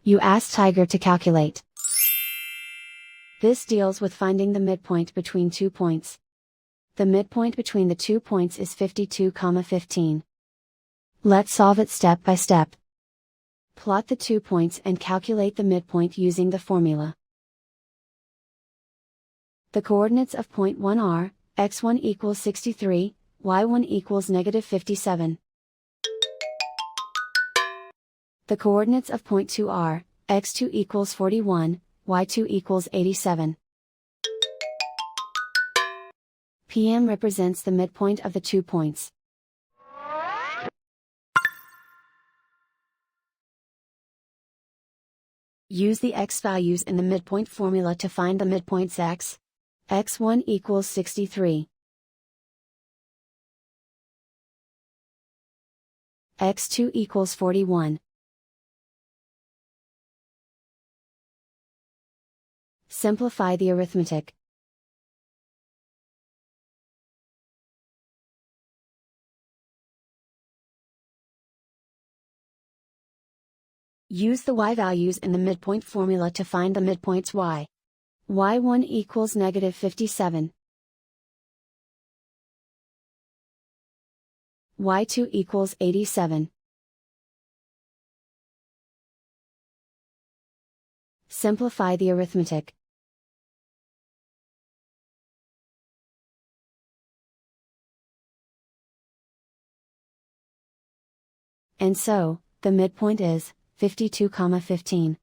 You ask Tiger to calculate. This deals with finding the midpoint between 2 points. The midpoint between the 2 points is 52, 15. Let's solve it step by step. Plot the 2 points and calculate the midpoint using the formula. The coordinates of point 1 are, x1 equals 63, y1 equals negative 57. The coordinates of point 2 are, x2 equals 41, y2 equals 87. PM represents the midpoint of the 2 points. Use the x values in the midpoint formula to find the midpoints x. x1 equals 63. x2 equals 41. Simplify the arithmetic. Use the y values in the midpoint formula to find the midpoints y. y1 equals negative 57. y2 equals 87. Simplify the arithmetic. And so, the midpoint is 52, 15.